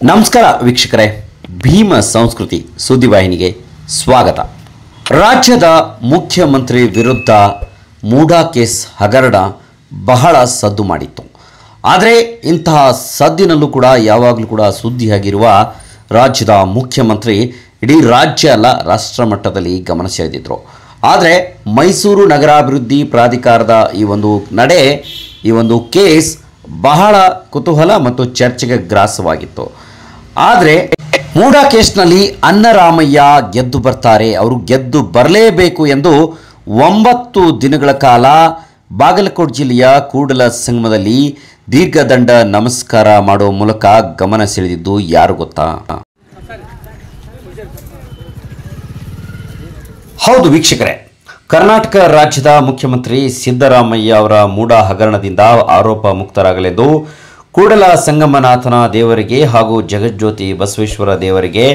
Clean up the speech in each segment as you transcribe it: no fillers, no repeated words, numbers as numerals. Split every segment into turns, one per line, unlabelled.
ನಮಸ್ಕಾರ ವೀಕ್ಷಕರೇ, ಭೀಮ ಸಂಸ್ಕೃತಿ ಸುದ್ದಿವಾಹಿನಿಗೆ ಸ್ವಾಗತ. ರಾಜ್ಯದ ಮುಖ್ಯಮಂತ್ರಿ ವಿರುದ್ಧ ಮೂಡಾ ಕೇಸ್ ಹಗರಣ ಬಹಳ ಸದ್ದು ಮಾಡಿತ್ತು. ಆದರೆ ಇಂತಹ ಸದ್ದಿನಲ್ಲೂ ಕೂಡ ಯಾವಾಗಲೂ ಕೂಡ ಸುದ್ದಿಯಾಗಿರುವ ರಾಜ್ಯದ ಮುಖ್ಯಮಂತ್ರಿ ಇಡೀ ರಾಜ್ಯ ಅಲ್ಲ ರಾಷ್ಟ್ರ ಮಟ್ಟದಲ್ಲಿ ಗಮನ ಸೆಳೆದಿದ್ದರು. ಆದರೆ ಮೈಸೂರು ನಗರಾಭಿವೃದ್ಧಿ ಪ್ರಾಧಿಕಾರದ ಈ ಒಂದು ಕೇಸ್ ಬಹಳ ಕುತೂಹಲ ಮತ್ತು ಚರ್ಚೆಗೆ ಗ್ರಾಸವಾಗಿತ್ತು. ಆದರೆ ಮೂಡಾ ಕೇಸ್ನಲ್ಲಿ ಅನ್ನರಾಮಯ್ಯ ಗೆದ್ದು ಬರ್ತಾರೆ, ಅವರು ಗೆದ್ದು ಬರಲೇಬೇಕು ಎಂದು 9 ದಿನಗಳ ಕಾಲ ಬಾಗಲಕೋಟೆ ಜಿಲ್ಲೆಯ ಕೂಡಲ ಸಂಗಮದಲ್ಲಿ ದೀರ್ಘದಂಡ ನಮಸ್ಕಾರ ಮಾಡುವ ಮೂಲಕ ಗಮನ ಸೆಳೆದಿದ್ದು ಯಾರು ಗೊತ್ತಾ? ಹೌದು ವೀಕ್ಷಕರೇ, ಕರ್ನಾಟಕ ರಾಜ್ಯದ ಮುಖ್ಯಮಂತ್ರಿ ಸಿದ್ದರಾಮಯ್ಯ ಅವರ ಮೂಡಾ ಹಗರಣದಿಂದ ಆರೋಪ ಮುಕ್ತರಾಗಲೆಂದು ಕೂಡಲ ಸಂಗಮನಾಥನ ದೇವರಿಗೆ ಹಾಗೂ ಜಗಜ್ಯೋತಿ ಬಸವೇಶ್ವರ ದೇವರಿಗೆ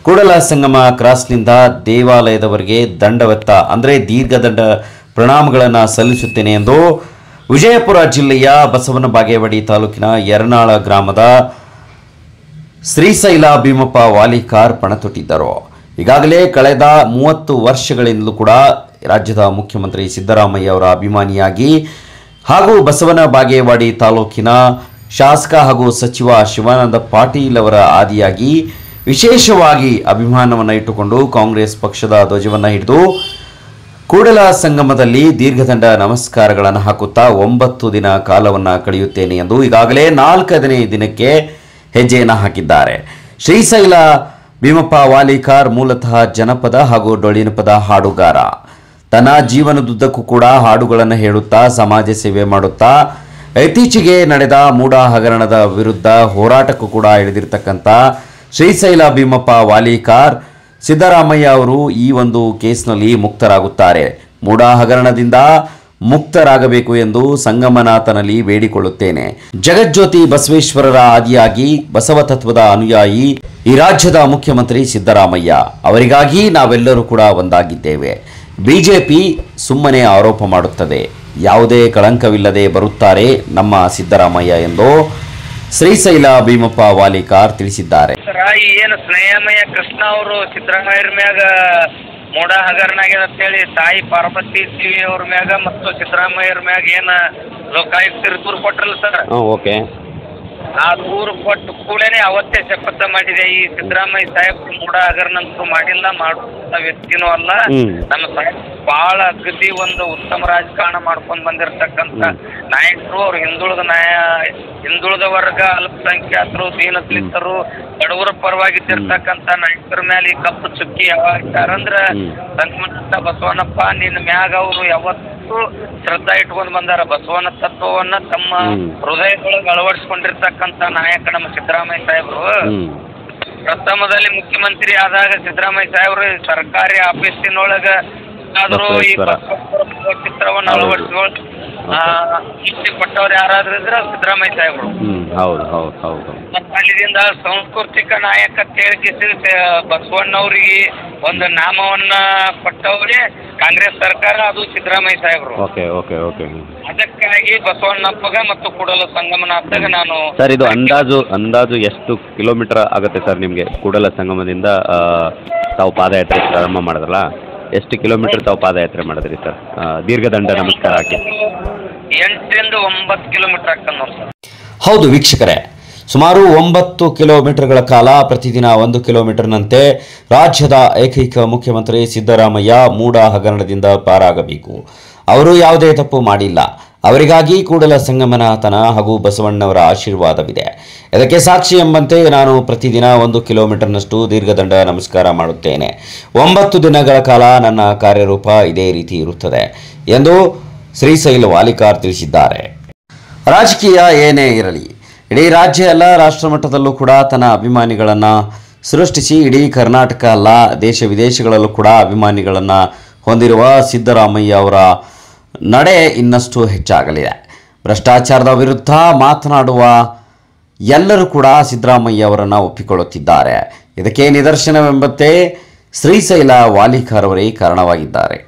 ಕೂಡಲ ಸಂಗಮ ಕ್ರಾಸ್ನಿಂದ ದೇವಾಲಯದವರೆಗೆ ದಂಡವೆತ್ತ ಅಂದರೆ ದೀರ್ಘದಂಡ ಪ್ರಣಾಮಗಳನ್ನು ಸಲ್ಲಿಸುತ್ತೇನೆ ಎಂದು ವಿಜಯಪುರ ಜಿಲ್ಲೆಯ ಬಸವನ ಬಾಗೇವಾಡಿ ತಾಲೂಕಿನ ಯರನಾಳ ಗ್ರಾಮದ ಶ್ರೀಶೈಲ ಭೀಮಪ್ಪ ವಾಲಿಕಾರ್ ಪಣತೊಟ್ಟಿದ್ದರು. ಈಗಾಗಲೇ ಕಳೆದ 30 ವರ್ಷಗಳಿಂದಲೂ ಕೂಡ ರಾಜ್ಯದ ಮುಖ್ಯಮಂತ್ರಿ ಸಿದ್ದರಾಮಯ್ಯ ಅವರ ಅಭಿಮಾನಿಯಾಗಿ ಹಾಗೂ ಬಸವನ ಬಾಗೇವಾಡಿ ತಾಲೂಕಿನ ಶಾಸಕ ಹಾಗೂ ಸಚಿವ ಶಿವಾನಂದ ಪಾಟೀಲ್ ಅವರ ಆದಿಯಾಗಿ ವಿಶೇಷವಾಗಿ ಅಭಿಮಾನವನ್ನು ಇಟ್ಟುಕೊಂಡು ಕಾಂಗ್ರೆಸ್ ಪಕ್ಷದ ಧ್ವಜವನ್ನು ಹಿಡಿದು ಕೂಡಲ ಸಂಗಮದಲ್ಲಿ ದೀರ್ಘದಂಡ ನಮಸ್ಕಾರಗಳನ್ನು ಹಾಕುತ್ತಾ 9 ದಿನ ಕಾಲವನ್ನು ಕಳೆಯುತ್ತೇನೆ ಎಂದು ಈಗಾಗಲೇ 4ನೇ ದಿನಕ್ಕೆ ಹೆಜ್ಜೆಯನ್ನು ಹಾಕಿದ್ದಾರೆ. ಶ್ರೀಶೈಲ ಭೀಮಪ್ಪ ವಾಲಿಕಾರ್ ಮೂಲತಃ ಜನಪದ ಹಾಗೂ ಡೊಳ್ಳಿನಪದ ಹಾಡುಗಾರ. ತನ್ನ ಜೀವನದುದ್ದಕ್ಕೂ ಕೂಡ ಹಾಡುಗಳನ್ನು ಹೇಳುತ್ತಾ ಸಮಾಜ ಸೇವೆ ಮಾಡುತ್ತಾ ಇತ್ತೀಚೆಗೆ ನಡೆದ ಮೂಡಾ ಹಗರಣದ ವಿರುದ್ಧ ಹೋರಾಟಕ್ಕೂ ಕೂಡ ಇಳಿದಿರ್ತಕ್ಕಂಥ ಶ್ರೀಶೈಲ ಭೀಮಪ್ಪ ವಾಲಿಕಾರ್ ಸಿದ್ದರಾಮಯ್ಯ ಅವರು ಈ ಒಂದು ಕೇಸ್ನಲ್ಲಿ ಮುಕ್ತರಾಗುತ್ತಾರೆ. ಮೂಡಾ ಹಗರಣದಿಂದ ಮುಕ್ತರಾಗಬೇಕು ಎಂದು ಸಂಗಮನಾಥನಲ್ಲಿ ಬೇಡಿಕೊಳ್ಳುತ್ತೇನೆ. ಜಗಜ್ಯೋತಿ ಬಸವೇಶ್ವರರ ಆದಿಯಾಗಿ ಬಸವ ತತ್ವದ ಅನುಯಾಯಿ ಈ ರಾಜ್ಯದ ಮುಖ್ಯಮಂತ್ರಿ ಸಿದ್ದರಾಮಯ್ಯ ಅವರಿಗಾಗಿ ನಾವೆಲ್ಲರೂ ಕೂಡ ಒಂದಾಗಿದ್ದೇವೆ. ಬಿಜೆಪಿ ಸುಮ್ಮನೆ ಆರೋಪ ಮಾಡುತ್ತದೆ, ಯಾವುದೇ ಕಳಂಕವಿಲ್ಲದೆ ಬರುತ್ತಾರೆ ನಮ್ಮ ಸಿದ್ದರಾಮಯ್ಯ ಎಂದು ಶ್ರೀಶೈಲ ಭೀಮಪ್ಪ ವಾಲಿಕಾರ್ ತಿಳಿಸಿದ್ದಾರೆ.
ಏನು ಸ್ನೇಹಮಯ್ಯ ಕೃಷ್ಣ ಅವರು ಸಿದ್ದರಾಮಯ್ಯರ ಮ್ಯಾಗ ಮೂಡಾ ಹಗರಣ ಆಗ್ಯದ ಅಂತ ಹೇಳಿ ತಾಯಿ ಪಾರ್ವತಿ ದೇವಿ ಅವ್ರ ಮ್ಯಾಗ ಮತ್ತು ಸಿದ್ದರಾಮಯ್ಯರ ಮ್ಯಾಗ ಏನ ಲೋಕಾಯುಕ್ತರು ದೂರು ಕೊಟ್ರಲ್ಲ ಸರ್,
ಓಕೆ,
ಆ ದೂರು ಕೊಟ್ಟು ಕೂಡಲೇ ಅವತ್ತೇ ಶಪಥ ಮಾಡಿದೆ, ಈ ಸಿದ್ದರಾಮಯ್ಯ ಸಾಹೇಬ್ ಮೂಡಾ ಹಗರಣ ಅಂತೂ ಮಾಡಿಲ್ಲ, ಮಾಡುವಂತ ವ್ಯಕ್ತಿನೂ ಅಲ್ಲ, ನಮ್ಮ ಸಾಹೇಬ್ ಬಹಳ ಅಗದಿ ಒಂದು ಉತ್ತಮ ರಾಜಕಾರಣ ಮಾಡ್ಕೊಂಡು ಬಂದಿರತಕ್ಕಂತ ನಾಯಕರು, ಅವ್ರು ಹಿಂದುಳಿದ ವರ್ಗ, ಅಲ್ಪಸಂಖ್ಯಾತರು, ದೀನದಲಿತರು, ಬಡವರ ಪರವಾಗಿದ್ದಿರ್ತಕ್ಕಂಥ ನಾಯಕರ ಮೇಲೆ ಈ ಕಪ್ಪು ಚುಕ್ಕಿ ಯಾವಾಗ ಇಟ್ಟಾರಂದ್ರ ಸಂಗಮನಾಥ ಬಸವನಪ್ಪ ನಿನ್ನ ಮ್ಯಾಗ ಅವರು ಯಾವತ್ತೂ ಶ್ರದ್ಧಾ ಇಟ್ಕೊಂಡು ಬಂದಾರ. ಬಸವನ ತತ್ವವನ್ನ ತಮ್ಮ ಹೃದಯದೊಳಗೆ ಅಳವಡಿಸ್ಕೊಂಡಿರ್ತಕ್ಕಂಥ ನಾಯಕ ನಮ್ಮ ಸಿದ್ದರಾಮಯ್ಯ ಸಾಹೇಬರು. ಪ್ರಥಮದಲ್ಲಿ ಮುಖ್ಯಮಂತ್ರಿ ಆದಾಗ ಸಿದ್ದರಾಮಯ್ಯ ಸಾಹೇಬರು ಸರ್ಕಾರಿ ಆಫೀಸಿನೊಳಗ ಆದರೂ ಈ ಚಿತ್ರವನ್ನು ಅಳವಡಿಸಿಕೊಂಡು ಕೊಟ್ಟವ್ರು ಯಾರಾದ್ರೂ ಇದ್ರೆ ಸಿದ್ದರಾಮಯ್ಯ ಸಾಹೇಬರು. ಅಲ್ಲಿಂದ ಸಾಂಸ್ಕೃತಿಕ ನಾಯಕ ತೇಳ್ಕಿಸಿ ಬಸವಣ್ಣವ್ರಿಗೆ ಒಂದು ನಾಮವನ್ನ ಕೊಟ್ಟವ್ರೆ ಕಾಂಗ್ರೆಸ್ ಸರ್ಕಾರ, ಅದು ಸಿದ್ದರಾಮಯ್ಯ ಸಾಹೇಬರು. ಅದಕ್ಕಾಗಿ ಬಸವಣ್ಣಪ್ಪಗ ಮತ್ತು ಕೂಡಲ ಸಂಗಮನಾಥಾಗ ನಾನು
ಸರ್, ಇದು ಅಂದಾಜು ಎಷ್ಟು ಕಿಲೋಮೀಟರ್ ಆಗುತ್ತೆ ಸರ್ ನಿಮಗೆ ಕೂಡಲ ಸಂಗಮದಿಂದ ತಾವು ಪಾದಯಾತ್ರೆ ಪ್ರಾರಂಭ ಮಾಡಿದ್ರಲ್ಲ, ಎಷ್ಟು ಕಿಲೋಮೀಟರ್ ತಾವು ಪಾದಯಾತ್ರೆ ಮಾಡಿದ್ರಿ ಸರ್ ದೀರ್ಘದಂಡ ನಮಸ್ಕಾರ ಹಾಕಿ?
8 ರಿಂದ 9 ಕಿಲೋಮೀಟರ್ ಆಗ್ತದೆ ನೋಡಿ ಸರ್.
ಹೌದು ವೀಕ್ಷಕರೇ, ಸುಮಾರು 9 ಕಿಲೋಮೀಟರ್ಗಳ ಕಾಲ ಪ್ರತಿದಿನ 1 ಕಿಲೋಮೀಟರ್ನಂತೆ ರಾಜ್ಯದ ಏಕೈಕ ಮುಖ್ಯಮಂತ್ರಿ ಸಿದ್ದರಾಮಯ್ಯ ಮೂಡಾ ಹಗರಣದಿಂದ ಪಾರಾಗಬೇಕು. ಅವರು ಯಾವುದೇ ತಪ್ಪು ಮಾಡಿಲ್ಲ. ಅವರಿಗಾಗಿ ಕೂಡಲ ಸಂಗಮನಾಥನ ಹಾಗೂ ಬಸವಣ್ಣವರ ಆಶೀರ್ವಾದವಿದೆ. ಇದಕ್ಕೆ ಸಾಕ್ಷಿ ಎಂಬಂತೆ ನಾನು ಪ್ರತಿದಿನ 1 ಕಿಲೋಮೀಟರ್ನಷ್ಟು ದೀರ್ಘದಂಡ ನಮಸ್ಕಾರ ಮಾಡುತ್ತೇನೆ. 9 ದಿನಗಳ ಕಾಲ ನನ್ನ ಕಾರ್ಯರೂಪ ಇದೇ ರೀತಿ ಇರುತ್ತದೆ ಎಂದು ಶ್ರೀಶೈಲ ವಾಲಿಕಾರ್ ತಿಳಿಸಿದ್ದಾರೆ. ರಾಜಕೀಯ ಏನೇ ಇರಲಿ, ಇಡೀ ರಾಜ್ಯ ಅಲ್ಲ ರಾಷ್ಟ್ರ ಮಟ್ಟದಲ್ಲೂ ಕೂಡ ತನ್ನ ಅಭಿಮಾನಿಗಳನ್ನು ಸೃಷ್ಟಿಸಿ ಇಡೀ ಕರ್ನಾಟಕ ಅಲ್ಲ ದೇಶ ವಿದೇಶಗಳಲ್ಲೂ ಕೂಡ ಅಭಿಮಾನಿಗಳನ್ನು ಹೊಂದಿರುವ ಸಿದ್ದರಾಮಯ್ಯ ಅವರ ನಡೆ ಇನ್ನಷ್ಟು ಹೆಚ್ಚಾಗಲಿದೆ. ಭ್ರಷ್ಟಾಚಾರದ ವಿರುದ್ಧ ಮಾತನಾಡುವ ಎಲ್ಲರೂ ಕೂಡ ಸಿದ್ದರಾಮಯ್ಯ ಅವರನ್ನು ಒಪ್ಪಿಕೊಳ್ಳುತ್ತಿದ್ದಾರೆ. ಇದಕ್ಕೆ ನಿದರ್ಶನವೆಂಬಂತೆ ಶ್ರೀಶೈಲ ವಾಲಿಕಾರ್ ಅವರೇ ಕಾರಣವಾಗಿದ್ದಾರೆ.